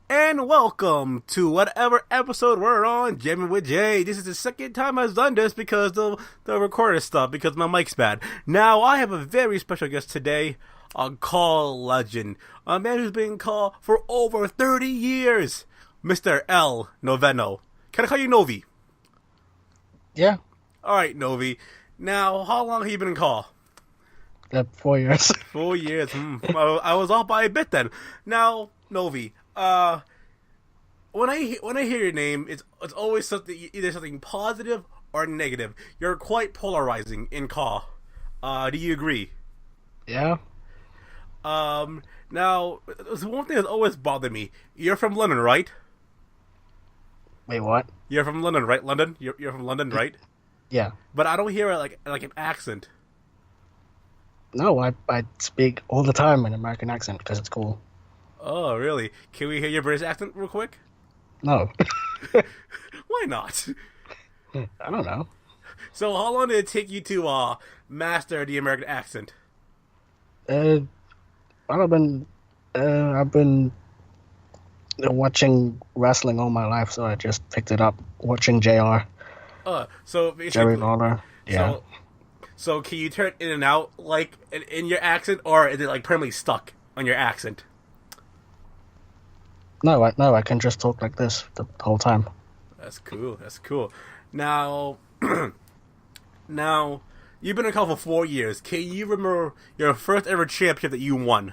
And welcome to whatever episode we're on, Jammin with Jay. This is the second time I've done this because the recorder stopped because my mic's bad. Now, I have a very special guest today, a call legend, a man who's been called for over 30 years, Mr. L. Noveno. Can I call you Novi? Yeah, Alright, Novi. Now, how long have you been in call? 4 years. 4 years. I was off by a bit then. Now, Novi, when I hear your name, it's always either something positive or negative. You're quite polarizing in call. Do you agree? Yeah, Now, there's one thing that's always bothered me. You're from London, right? wait, what? You're from London, right? London. You're from London, right? Yeah. But I don't hear like an accent. No, I speak all the time in American accent because it's cool. Oh, really? Can we hear your British accent real quick? No, Why not? I don't know. So, how long did it take you to master the American accent? Uh, I've been watching wrestling all my life, so I just picked it up watching So Jerry basically, Lawler. Yeah. so can you turn in and out like in your accent, or is it like permanently stuck on your accent? No, I can just talk like this the whole time. That's cool. That's cool. Now, now you've been in college for 4 years. Can you remember your first ever championship that you won?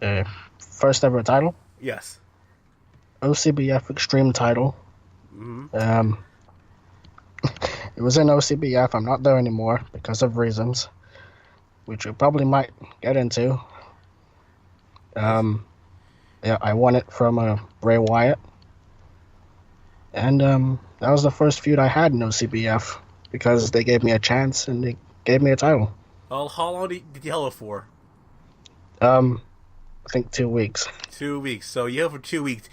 Uh, First ever title, Yes. OCBF Extreme title. Um, it was in OCBF. I'm not there anymore because of reasons, which we probably might get into. Yeah, I won it from Bray Wyatt, and that was the first feud I had in OCBF because they gave me a chance and they gave me a title. Well, how long did you hold it for? I think 2 weeks. 2 weeks. So you held it for 2 weeks.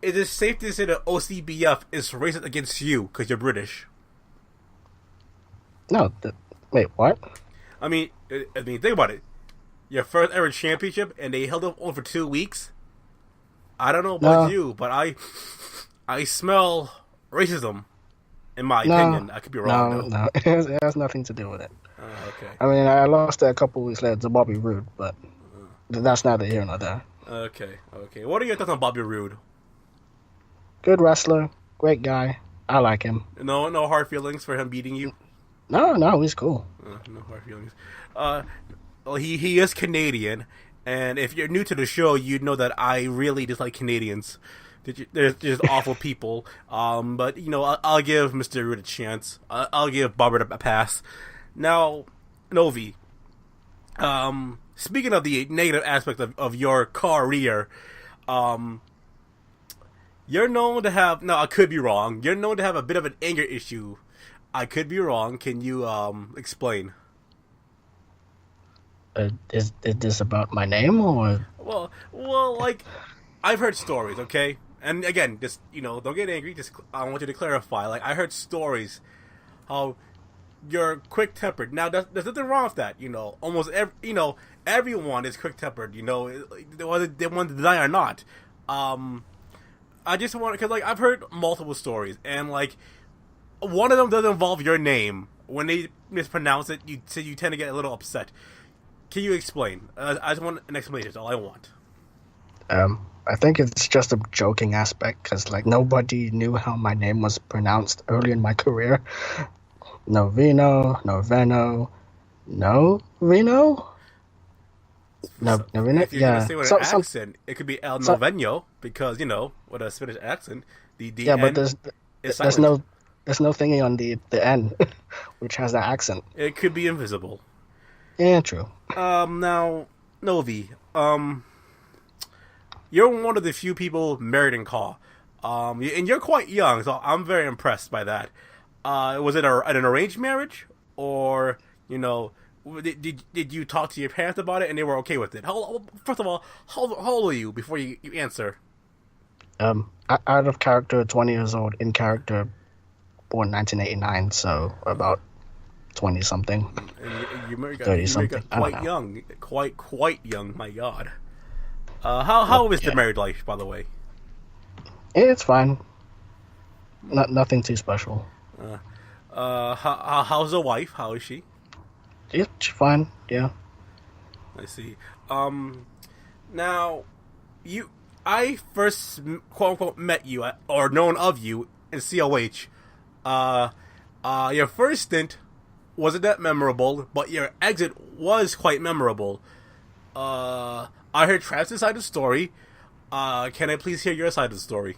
Is it safe to say that OCBF is racist against you because you're British? No, wait, what? Think about it. Your first ever championship, and they held it on for 2 weeks. I don't know about No. you, but I smell racism. In my No, opinion, I could be wrong. no, though. no. It has nothing to do with it. Okay. I mean, I lost it a couple weeks later to Bobby Roode, but that's neither here nor there. Okay. What are your thoughts on Bobby Roode? Good wrestler, great guy. I like him. No hard feelings for him beating you. No, he's cool. No hard feelings. Well, he is Canadian, and if you're new to the show, you'd know that I really dislike Canadians. They're just awful people. But I'll give Mr. Root a chance. I'll give Bobber a pass. Now, Novi. Speaking of the negative aspect of your career, you're known to have. No, I could be wrong. You're known to have a bit of an anger issue. I could be wrong. Can you explain? Is this about my name or? Well, like I've heard stories, okay, and again, just don't get angry. Just I want you to clarify. Like I heard stories how you're quick tempered. Now, there's nothing wrong with that. Almost everyone is quick tempered. Whether they want to deny or not. I just want because like I've heard multiple stories, and like one of them doesn't involve your name. When they mispronounce it, you tend to get a little upset. Can you explain? I just want an explanation. That's all I want. I think it's just a joking aspect because like nobody knew how my name was pronounced early in my career. Noveno, Noveno. No, Noveno. If you're Yeah. gonna say with an accent, it could be El Noveno because with a Spanish accent, the Yeah, but N is there's silent. no thingy on the N, which has that accent. It could be invisible. Yeah, true. Now, Novi, you're one of the few people married in call. And you're quite young, so I'm very impressed by that. Was it an arranged marriage, or did you talk to your parents about it and they were okay with it? First of all, how old are you before you answer? Out of character, 20 years old. In character, born 1989, so about 20 something. And you 30 something. quite young, quite young. My God. How is the Yeah, married life, by the way? it's fine. Nothing too special. How's the wife? How is she? It's fine. Yeah. I see. Um, Now you, I first quote unquote met you or known of you in COH. Uh, your first stint wasn't that memorable, but your exit was quite memorable. I heard Travis' side of the story. Can I please hear your side of the story?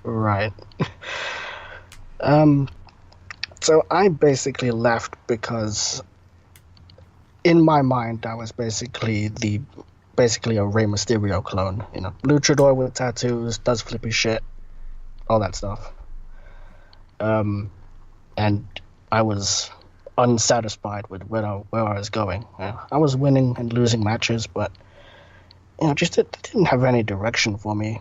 Right. Um. So I basically left because in my mind I was basically a Rey Mysterio clone. You know, luchador with tattoos, does flippy shit, all that stuff. Um. And I was unsatisfied with where I was going. I was winning and losing matches, but just it didn't have any direction for me.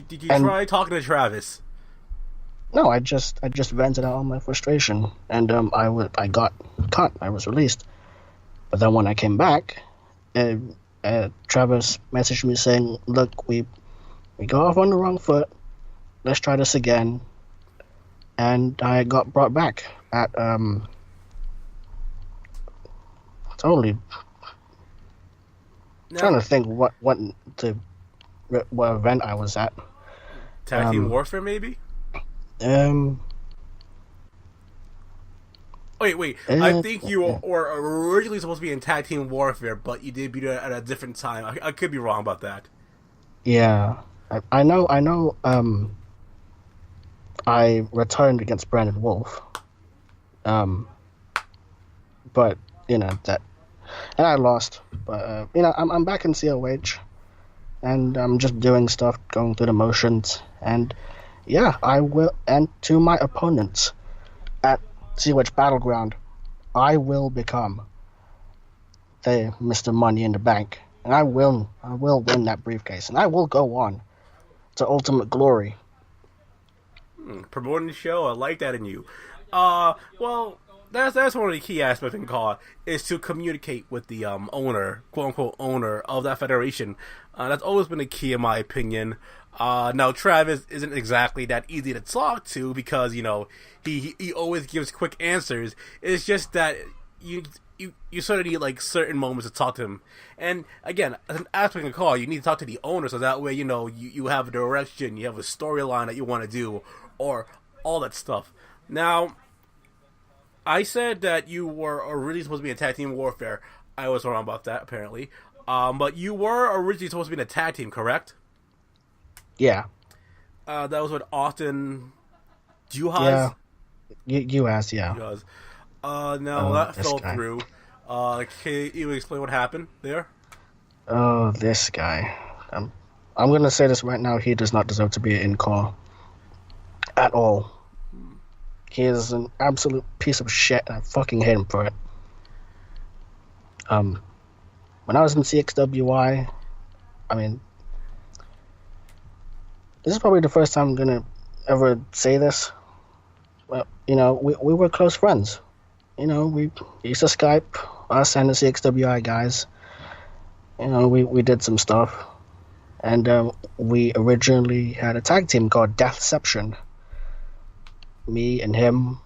Did you And try talking to Travis? no, I just vented out all my frustration, and I got cut. I was released, but then when I came back, uh, Travis messaged me saying, "Look, we got off on the wrong foot. Let's try this again." And I got brought back at totally trying Now, to think the what event I was at. Tag Team Um, Warfare, maybe? um, Wait. I think you were originally supposed to be in Tag Team Warfare, but you debuted at a different time. I could be wrong about that. yeah, I know. I returned against Brandon Wolf. Um, but that, and I lost. But I'm back in COH, and I'm just doing stuff, going through the motions, and yeah, I will. And to my opponents at COH Battleground, I will become the Mr. Money in the Bank, and I will win that briefcase, and I will go on to ultimate glory. Promoting the show, I like that in you. Well, that's one of the key aspects in CAW is to communicate with the owner, quote unquote owner of that federation. That's always been a key in my opinion. Now Travis isn't exactly that easy to talk to because he always gives quick answers. It's just that you sort of need like certain moments to talk to him. And again, as an aspect of CAW, you need to talk to the owner so that way you have a direction, you have a storyline that you want to do, or all that stuff. Now, I said that you were originally supposed to be in Tag Team Warfare. I was wrong about that, apparently. But you were originally supposed to be in a tag team, correct? Yeah, That was what Austin Juhas. yeah. You asked, yeah. Juhas. Now that This fell guy. through. Can you explain what happened there? Oh, this guy. I'm gonna say this right now. He does not deserve to be in call at all. He is an absolute piece of shit, and I fucking hate him for it. Um, when I was in CXWI, I mean, this is probably the first time I'm gonna ever say this. Well, we were close friends. We used to Skype, us and the CXWI guys. We did some stuff. And we originally had a tag team called Deathception. Me and him.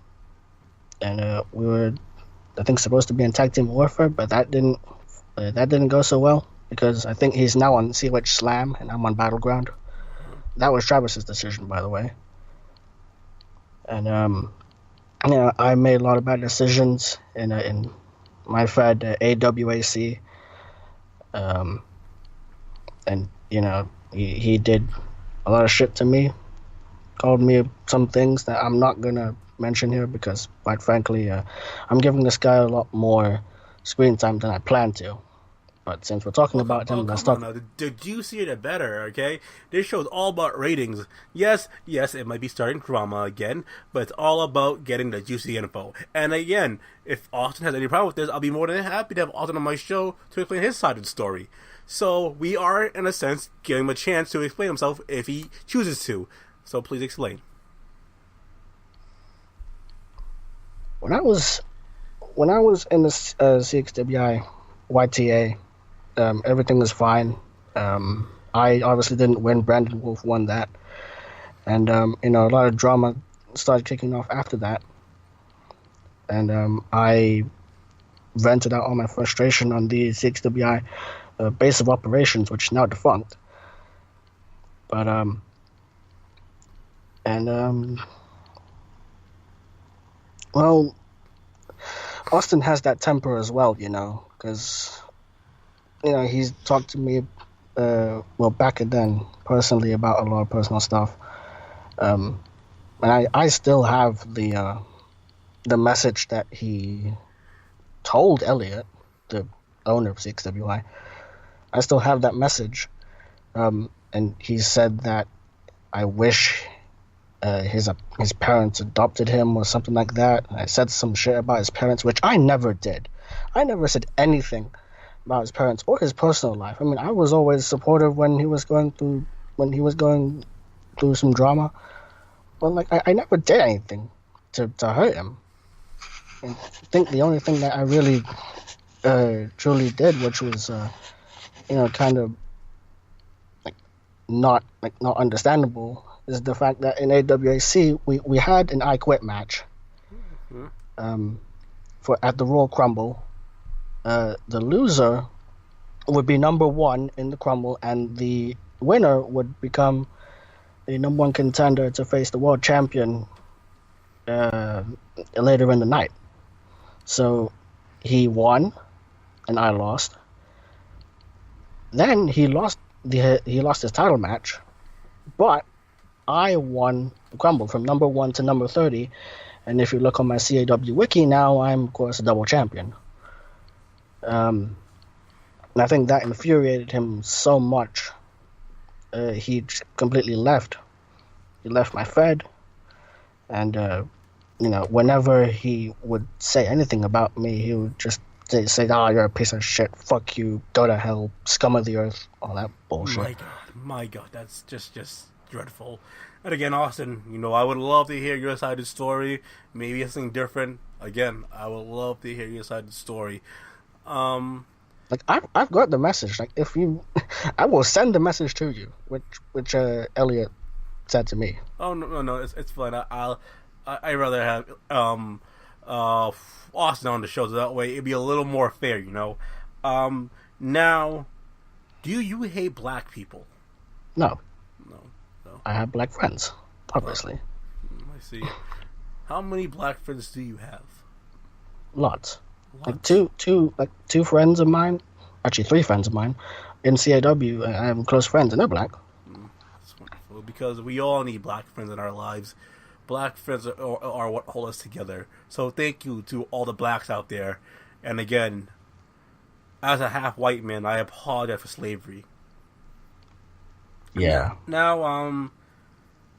And we were, I think, supposed to be in Tag Team Warfare, but that didn't go so well. Because I think he's now on COH Slam, and I'm on Battleground. That was Travis's decision, by the way. And I made a lot of bad decisions in my Fed AWAC, and he did a lot of shit to me, called me some things that I'm not gonna mention here because, quite frankly, I'm giving this guy a lot more screen time than I planned to. But since we're talking about him, let's Come on talk. now. The juicier the better, okay? This show's all about ratings. Yes, it might be starting drama again, but it's all about getting the juicy info. And again, if Austin has any problem with this, I'll be more than happy to have Austin on my show to explain his side of the story. So we are, in a sense, giving him a chance to explain himself if he chooses to. So please explain. When I was in the CXWI, YTA. Everything was fine. I obviously didn't win. Brandon Wolf won that, and a lot of drama started kicking off after that, and I vented out all my frustration on the CXWI base of operations, which is now defunct. But and well, Austin has that temper as well, because he's talked to me, back then personally about a lot of personal stuff. And I still have the message that he told Elliot, the owner of CXWI. I still have that message, and he said that I wish his parents adopted him or something like that. I said some shit about his parents, which I never did. I never said anything about his parents or his personal life. I mean, I was always supportive when he was going through some drama, but like I never did anything to hurt him. And I think the only thing that I really truly did, which was kind of not understandable, is the fact that in AWAC we had an I Quit match for at the Royal Crumble. The loser would be number one in the Crumble, and the winner would become the number one contender to face the world champion later in the night. So he won, and I lost. Then he lost his title match, but I won the Crumble from number 1 to number 30, and if you look on my CAW wiki now, I'm of course a double champion. And I think that infuriated him so much. He completely left. He left my Fed, and whenever he would say anything about me, he would just say, "Oh, you're a piece of shit. Fuck you. Go to hell. Scum of the earth." All that bullshit. My God, that's just dreadful. And again, Austin, I would love to hear your side of the story. Maybe something different. Again, I would love to hear your side of the story. Like I've got the message. Like if you, I will send the message to you, which Elliot said to me. Oh no, it's fine. I rather have Austin on the show, so that way it'd be a little more fair, Now, do you hate black people? No. No. I have black friends, obviously. I see. How many black friends do you have? Lots. Like two friends of mine, actually 3 friends of mine, in CAW. I have close friends, and they're black. That's wonderful, because we all need black friends in our lives. Black friends are what hold us together. So thank you to all the blacks out there. And again, as a half white man, I apologize for slavery. Yeah. Now,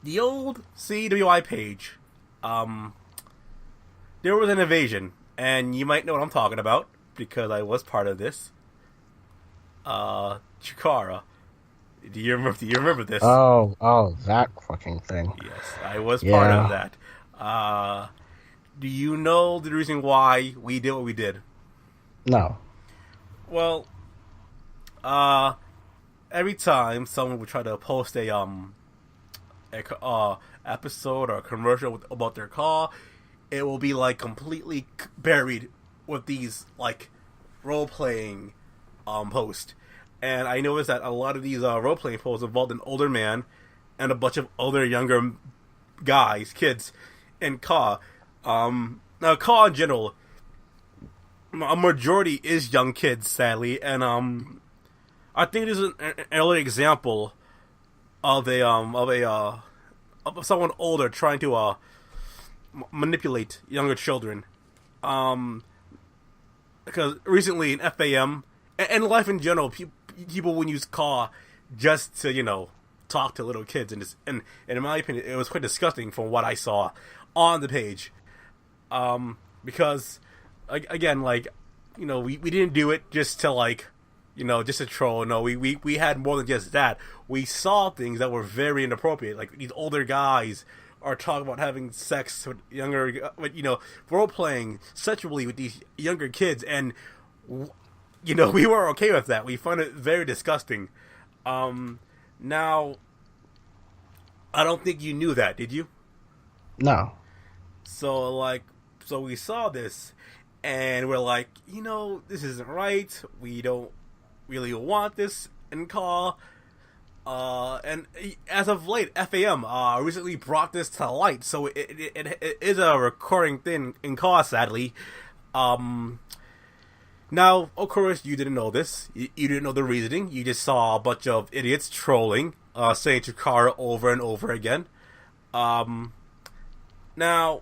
the old CWI page, there was an invasion, and you might know what I'm talking about because I was part of this. Chikara. Do you remember this? Oh, that fucking thing. Yes, I was part of that. Do you know the reason why we did what we did? No. Well, every time someone would try to post a episode or a commercial about their car, it will be like completely buried with these like role playing posts. And I noticed that a lot of these role playing posts involved an older man and a bunch of other younger kids in car. Now, car in general, a majority is young kids, sadly, and I think it is an early example of someone older trying to manipulate younger children. Because recently in FAM and life in general, people would use car just to talk to little kids, and in my opinion, it was quite disgusting from what I saw on the page. Because again, we didn't do it just to just to troll. No, we had more than just that. We saw things that were very inappropriate. Like these older guys are talking about having sex with role playing sexually with these younger kids, and we were okay with that. We found it very disgusting. Now, I don't think you knew that, did you? No. So, so we saw this, and we're like, this isn't right. We don't really want this in CAW. And as of late, FAM recently brought this to light, so it is a recurring thing in CAW, sadly. Now, of course, you didn't know this. You didn't know the reasoning. You just saw a bunch of idiots trolling, saying Chikara over and over again. Now,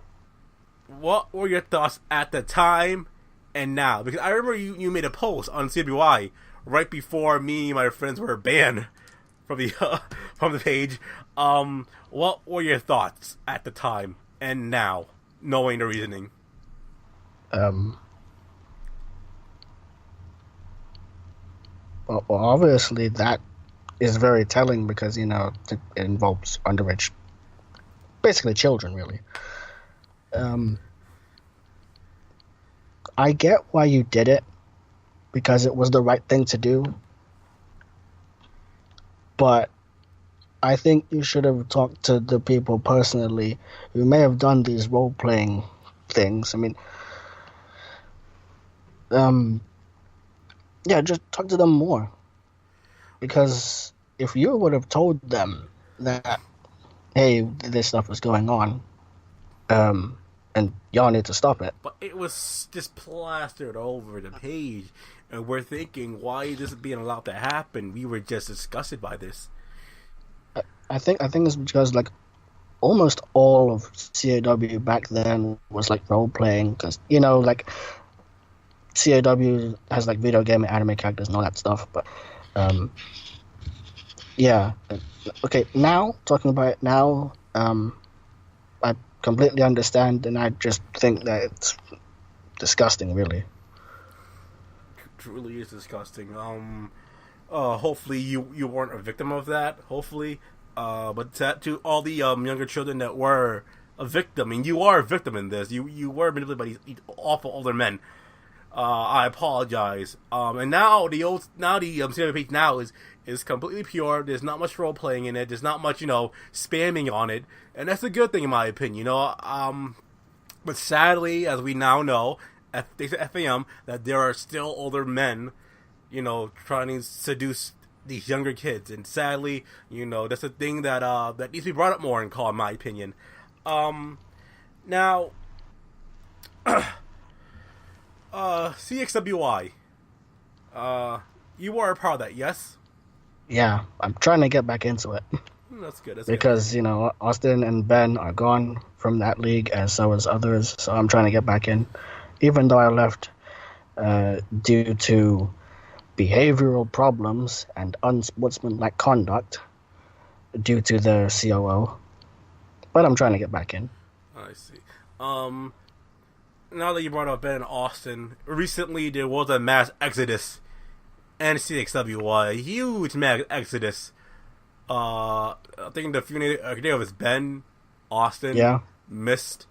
what were your thoughts at the time and now? Because I remember you made a post on CWI right before me and my friends were banned from the from the page. What were your thoughts at the time and now, knowing the reasoning? Well, obviously that is very telling because it involves underage, basically children, really. I get why you did it because it was the right thing to do, but I think you should have talked to the people personally who may have done these role-playing things. I mean, yeah, just talk to them more. Because if you would have told them that, hey, this stuff is going on, and y'all need to stop it. But it was just plastered over the page, and we're thinking, why is this being allowed to happen? We were just disgusted by this. I think it's because almost all of CAW back then was role playing, because CAW has video game and anime characters and all that stuff, but yeah. Okay, now talking about it now, I completely understand, and I just think that it's disgusting, really. Truly is disgusting. Hopefully you weren't a victim of that. Hopefully, but to all the younger children that were a victim, and you are a victim in this. You were manipulated by these awful older men. I apologize. And now the CW page now is completely pure. There's not much role playing in it. There's not much spamming on it, and that's a good thing in my opinion. But sadly, as we now know, thanks to FAM, that there are still older men, trying to seduce these younger kids, and sadly, that's a thing that that needs to be brought up more in CAW, in my opinion. Now. CXWI. You were a part of that, yes? Yeah, I'm trying to get back into it. That's good. Because, Austin and Ben are gone from that league, and so is others, so I'm trying to get back in. Even though I left due to behavioral problems and unsportsmanlike conduct due to the COO. But I'm trying to get back in. I see. Now that you brought up Ben and Austin, recently there was a mass exodus in CXWY. A huge mass exodus. I think the few names was Ben, Austin, yeah, Mist.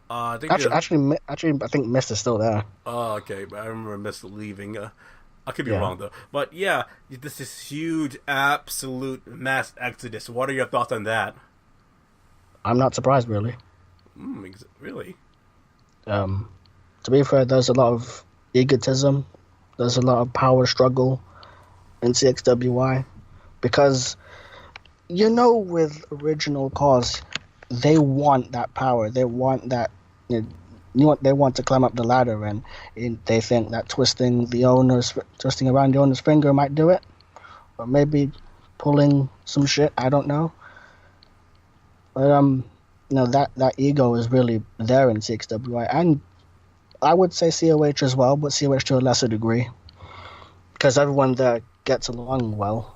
I think actually, I think Mist is still there. Oh, okay, but I remember Mist leaving. I could be wrong though. But yeah, this is huge, absolute mass exodus. What are your thoughts on that? I'm not surprised, really. Really? To be fair, there's a lot of egotism. There's a lot of power struggle in CXWY. Because, with original cause, they want that power. They want that, they want to climb up the ladder, and they think that twisting around the owner's finger might do it. Or maybe pulling some shit, I don't know. But, that ego is really there in CXWI, and I would say COH as well, but COH to a lesser degree, because everyone there gets along well.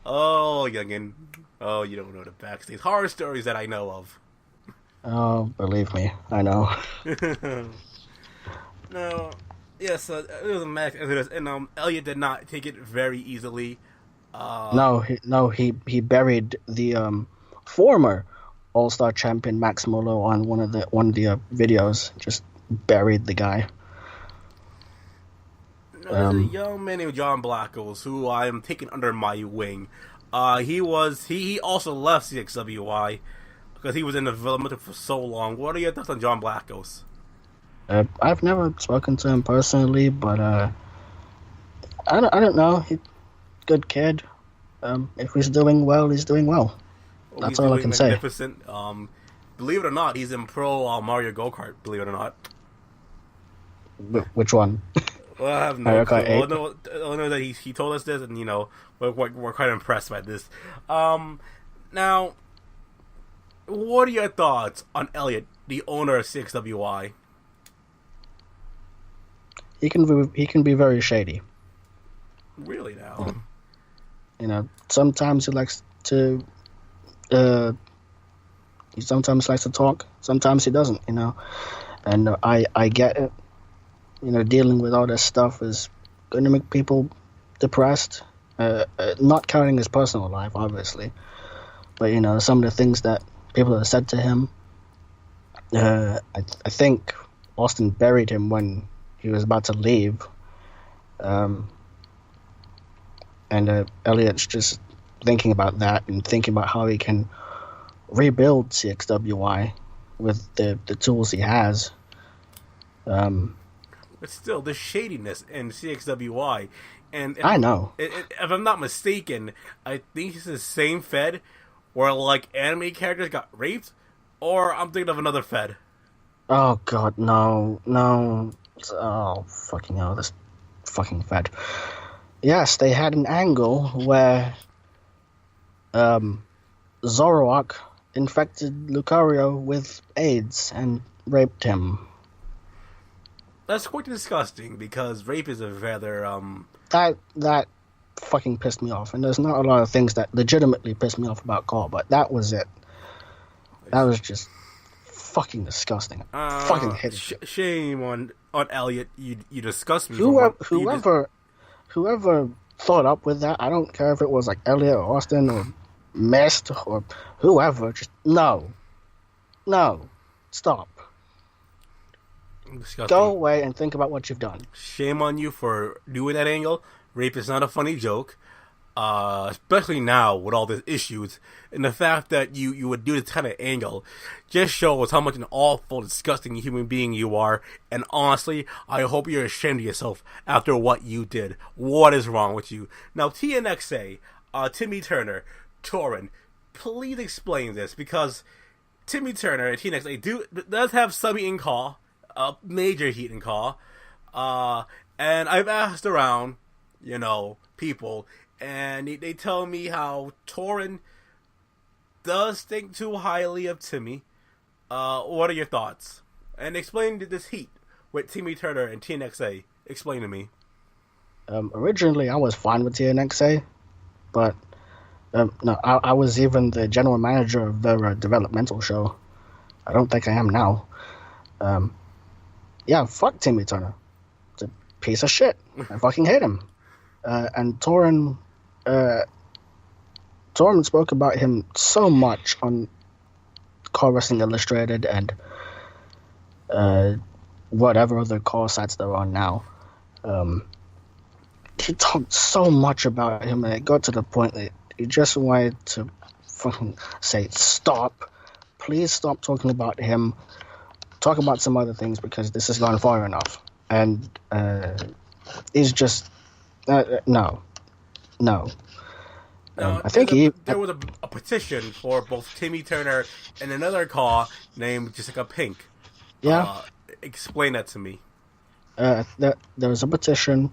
Oh, youngin. Oh, you don't know the backstage horror stories that I know of. Oh, believe me, I know. No, yes, it was a max exodus, and Elliot did not take it very easily. He buried the former All-Star champion Max Molo on one of the videos. Just buried the guy. No, there's a young man named John Blackles who I am taking under my wing. He also left CXWI because he was in development for so long. What are your thoughts on John Blackles? I've never spoken to him personally, but I don't know. He's a good kid. If he's doing well, he's doing well. Oh, That's he's all I doing can say. magnificent. Believe it or not, he's in pro Mario Go Kart. Believe it or not. Which one? Well, I have no clue. I know that he told us this, and we're quite impressed by this. Now, what are your thoughts on Elliot, the owner of CXWI? He can be very shady. Really now? Sometimes he likes to. He sometimes likes to talk. Sometimes he doesn't. And I get it. Dealing with all this stuff is going to make people depressed. Not counting his personal life, obviously, but some of the things that people have said to him. I think Austin buried him when he was about to leave, and Elliot's just thinking about that and thinking about how he can rebuild CXWI with the tools he has. But still, the shadiness in CXWI, and I know. If I'm not mistaken, I think it's the same Fed where anime characters got raped, or I'm thinking of another Fed. Oh God, no. Oh fucking hell, this fucking Fed. Yes, they had an angle where Zoroark infected Lucario with AIDS and raped him. That's quite disgusting because rape is a rather That fucking pissed me off, and there's not a lot of things that legitimately pissed me off about Call, but that was it. That was just fucking disgusting. Fucking hate it. Shame on Elliot. You disgust me. Whoever thought up with that, I don't care if it was like Elliot or Austin or Mist or whoever, just no, stop. Disgusting. Go away and think about what you've done. Shame on you for doing that angle. Rape is not a funny joke, especially now with all the issues. And the fact that you would do this kind of angle just shows how much an awful, disgusting human being you are. And honestly, I hope you're ashamed of yourself after what you did. What is wrong with you? Now, TNXA, Timmy Turner, Torin, please explain this, because Timmy Turner and TNXA does have some heat and call. Major heat and call, and I've asked around, people, and they tell me how Torin does think too highly of Timmy. What are your thoughts? And explain this heat with Timmy Turner and TNXA. Explain to me. Originally, I was fine with TNXA, but no, I was even the general manager of their developmental show. I don't think I am now. Yeah, fuck Timmy Turner. It's a piece of shit. I fucking hate him. And Torin spoke about him so much on Core Wrestling Illustrated and whatever other core sites they're on now. He talked so much about him, and it got to the point that he just wanted to fucking say, stop. Please stop talking about him. Talk about some other things, because this has gone far enough. And he's just no. I think there was a petition for both Timmy Turner and another call named Jessica Pink. Yeah. Explain that to me. There was a petition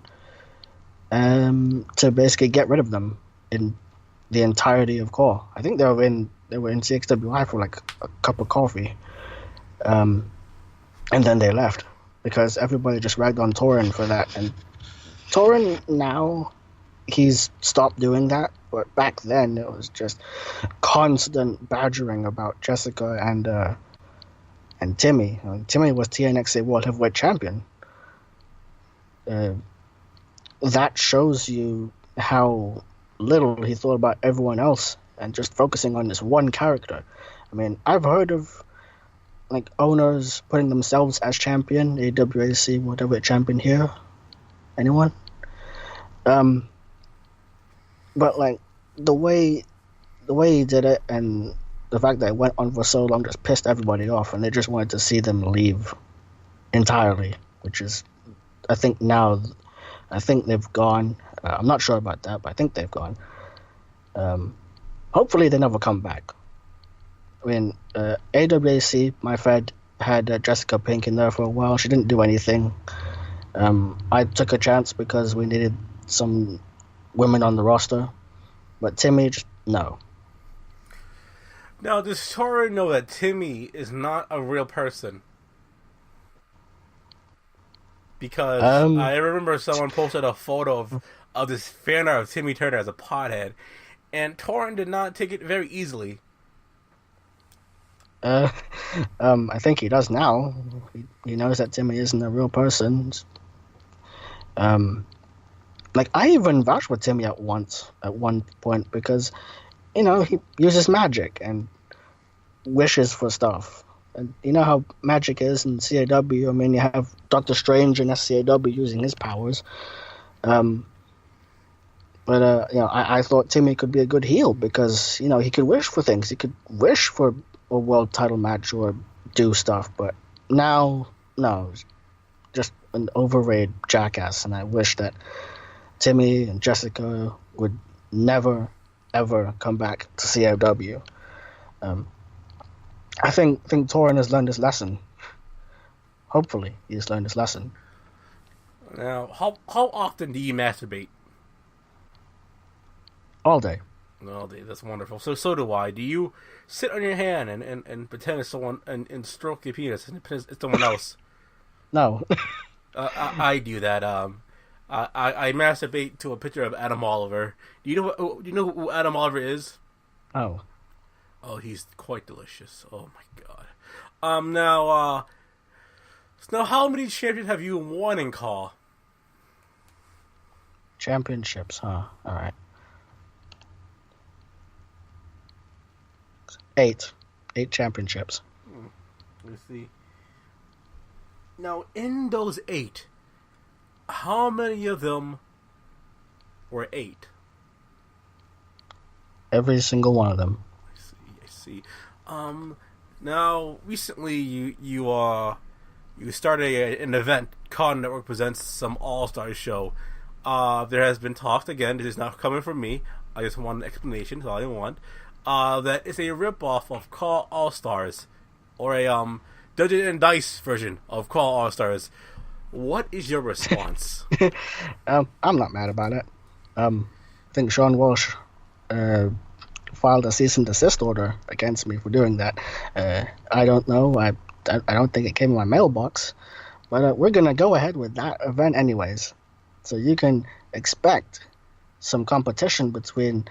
to basically get rid of them in the entirety of Core. I think they were in CXWI for like a cup of coffee. And then they left because everybody just ragged on Torin for that. And Torin now, he's stopped doing that. But back then, it was just constant badgering about Jessica and Timmy. Timmy was TNXA World Heavyweight Champion. That shows you how little he thought about everyone else and just focusing on this one character. I mean, I've heard of owners putting themselves as champion, AWAC World Heavyweight Champion here. Anyone? Um, but like the way the way he did it, and the fact that it went on for so long just pissed everybody off, and they just wanted to see them leave entirely. Which is, I think now, I think they've gone. I'm not sure about that, but I think they've gone. Um, Hopefully they never come back. I mean, AWAC, my Fed, had Jessica Pink in there for a while. She didn't do anything. I took a chance because we needed some women on the roster, but Timmy, just no. Now, does Tora know that Timmy is not a real person? Because Um, I remember someone posted a photo of this fan art of Timmy Turner as a pothead, and Torin did not take it very easily. uh, I think he does now. He knows that Timmy isn't a real person. Um, like I even vouched for Timmy at one point, because he uses magic and wishes for stuff. And you know how magic is in CAW. I mean, you have Doctor Strange in SCAW using his powers. Um, but I thought Timmy could be a good heel because he could wish for things. He could wish for a world title match or do stuff. But now, no, just an overrated jackass. And I wish that Timmy and Jessica would never ever come back to CAW. I think Torin has learned his lesson. Hopefully, he's learned his lesson. Now, how often do you masturbate? All day. Oh, that's wonderful. So do I. Do you sit on your hand and pretend it's someone and stroke your penis and pretend it's someone else? No. I do that. I masturbate to a picture of Adam Oliver. Do you know who Adam Oliver is? Oh. Oh, he's quite delicious. Oh my god. Now how many champions have you won in CAW? Championships, huh? All right. 8 championships. Let's see. Now, in those 8, how many of them were 8? Every single one of them. I see. Now recently you started an event. COD Network presents some All Stars show. There has been talked again. This is not coming from me. I just want an explanation. That's all I want. That it's a ripoff of CAW All Stars, or a Dungeon and Dice version of CAW All Stars. What is your response? I'm not mad about it. I think Sean Walsh filed a cease and desist order against me for doing that. I don't know. I don't think it came in my mailbox, but we're gonna go ahead with that event anyways. So you can expect some competition between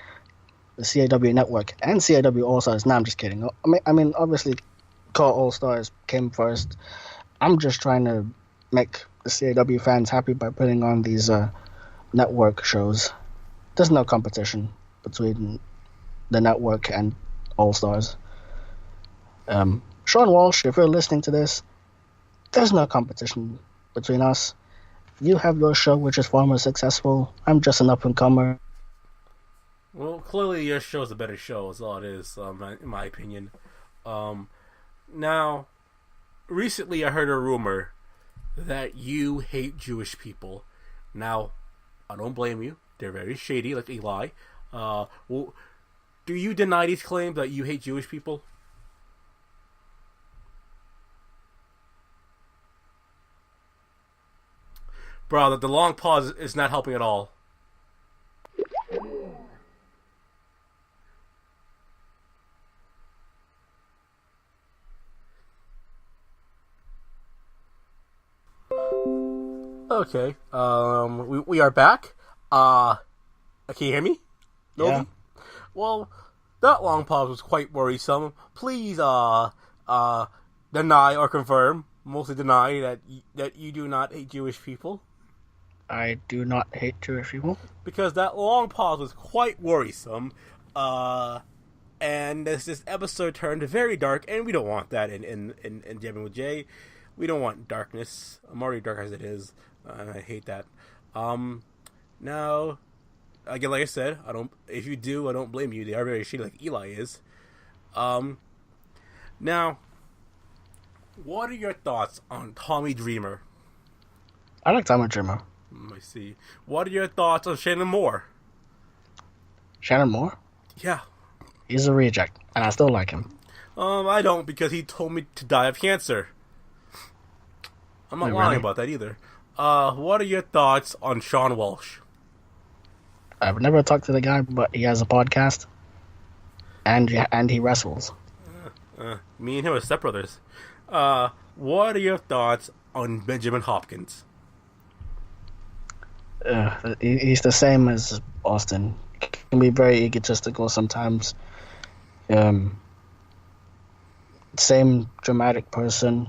the CAW Network and CAW All Stars. No, I'm just kidding. I mean, obviously, CAW All Stars came first. I'm just trying to make the CAW fans happy by putting on these network shows. There's no competition between the network and All Stars. Sean Walsh, if you're listening to this, there's no competition between us. You have your show, which is far more successful. I'm just an up-and-comer. Well, clearly your show's a better show, is all it is, in my opinion. Now, recently I heard a rumor that you hate Jewish people. Now, I don't blame you. They're very shady, like Eli. Well, do you deny these claims that you hate Jewish people? Bro, the long pause is not helping at all. Okay. We are back. Can you hear me? Novi? Yeah. Well, that long pause was quite worrisome. Please, deny or confirm, mostly deny that you do not hate Jewish people. I do not hate Jewish people. Because that long pause was quite worrisome. And this episode turned very dark, and we don't want that in Jammin with Jay. We don't want darkness. I'm already dark as it is. I hate that. Um, now, again, like I said, I don't. If you do, I don't blame you. They are very shitty, like Eli is. Um, now, what are your thoughts on Tommy Dreamer? I like Tommy Dreamer. I see. What are your thoughts on Shannon Moore? Shannon Moore? Yeah. He's a reject, and I still like him. I don't because he told me to die of cancer. I'm not Wait, lying really? about that either. What are your thoughts on Sean Walsh? I've never talked to the guy, but he has a podcast, and he wrestles. Me and him are stepbrothers. What are your thoughts on Benjamin Hopkins? He's the same as Austin. He can be very egotistical sometimes. Same dramatic person.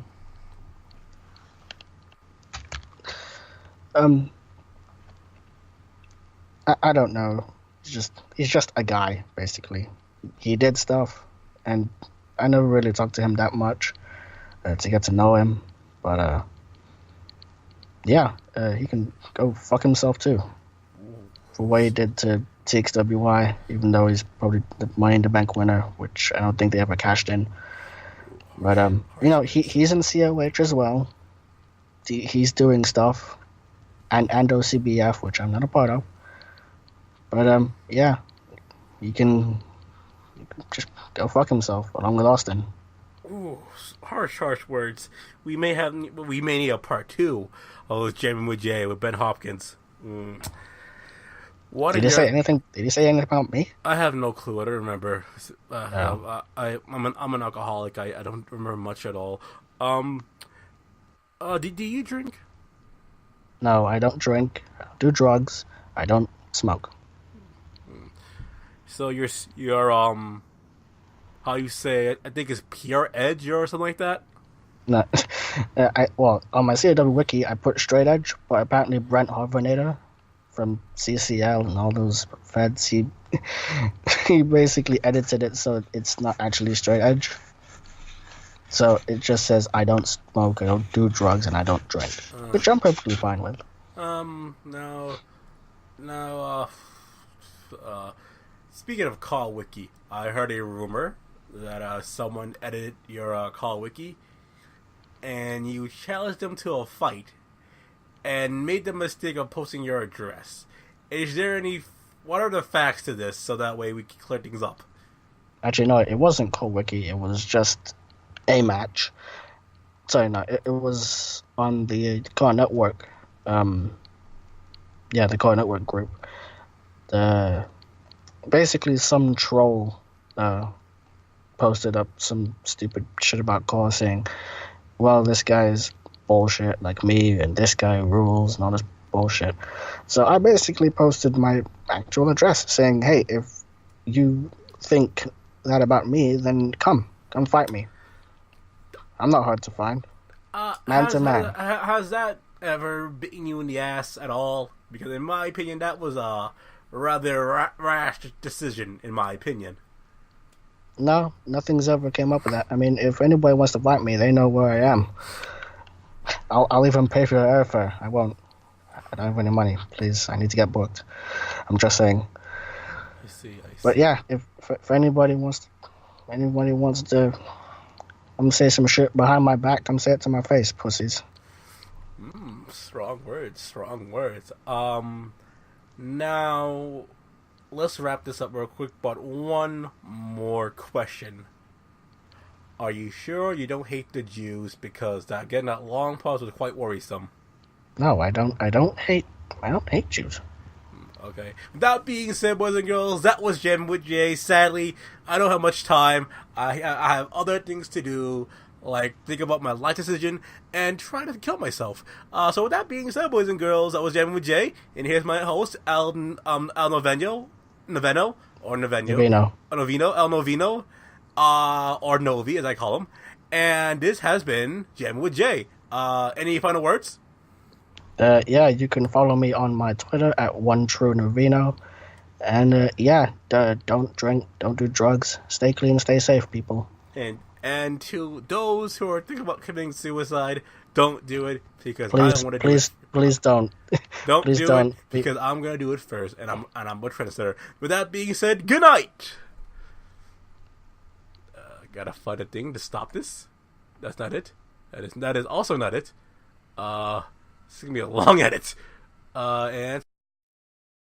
I don't know. He's just a guy, basically. He did stuff, and I never really talked to him that much to get to know him. But yeah, he can go fuck himself too for what he did to TXWY. Even though he's probably the Money in the Bank winner, which I don't think they ever cashed in. But he's in COH as well. He's doing stuff, and OCBF, which I'm not a part of. But yeah, he can just go fuck himself along with Austin. Ooh, harsh words. We may need a part 2 of Jammin with Jay with Ben Hopkins. What Did he say anything? Did he say anything about me? I have no clue. I don't remember. No. I'm an alcoholic. I don't remember much at all. Do you drink? No, I don't drink. I don't do drugs. I don't smoke. So you're how you say it? I think it's pure edge or something like that. No, on my CAW wiki I put straight edge, but apparently Brent Harvenator from CCL and all those feds, he basically edited it so it's not actually straight edge. So it just says I don't smoke, I don't do drugs, and I don't drink, which I'm perfectly fine with. Now, speaking of call wiki, I heard a rumor that someone edited your call wiki, and you challenged them to a fight, and made the mistake of posting your address. Is there what are the facts to this, so that way we can clear things up? Actually, no, it wasn't called wiki. It was just a match. Sorry, no, it was on the Car Network. The Car Network group. Basically, some troll posted up some stupid shit about Car, saying, well, this guy's bullshit like me, and this guy rules, and all this bullshit. So I basically posted my actual address, saying, hey, if you think that about me, then come fight me. I'm not hard to find. Man to man. Has that ever bitten you in the ass at all? Because in my opinion, that was a rather rash decision, in my opinion. No, nothing's ever came up with that. I mean, if anybody wants to fight me, they know where I am. I'll even pay for your airfare. I won't. I don't have any money. Please, I need to get booked. I'm just saying. I see. But yeah, if anybody wants to say some shit behind my back, come say it to my face, pussies. Strong words. Now, let's wrap this up real quick, but one more question. Are you sure you don't hate the Jews? Because that long pause was quite worrisome. No, I don't hate Jews. Okay. That being said, boys and girls, that was Jammin with Jay. Sadly, I don't have much time. I have other things to do, like think about my life decision and try to kill myself. So with that being said, boys and girls, that was Jammin with Jay, and here's my host, El Noveno, or Novi, as I call him. And this has been Jammin with Jay. Any final words? Yeah, you can follow me on my Twitter at OneTrueNoveno. And don't drink, don't do drugs. Stay clean, stay safe, people. And And to those who are thinking about committing suicide, don't do it because I Please, don't want to do please, it. please don't. Don't Please do don't. it because I'm gonna do it first, and I'm a trendsetter. With that being said, good night. Gotta find a thing to stop this. That's not it. That is also not it. It's gonna be a long edit. And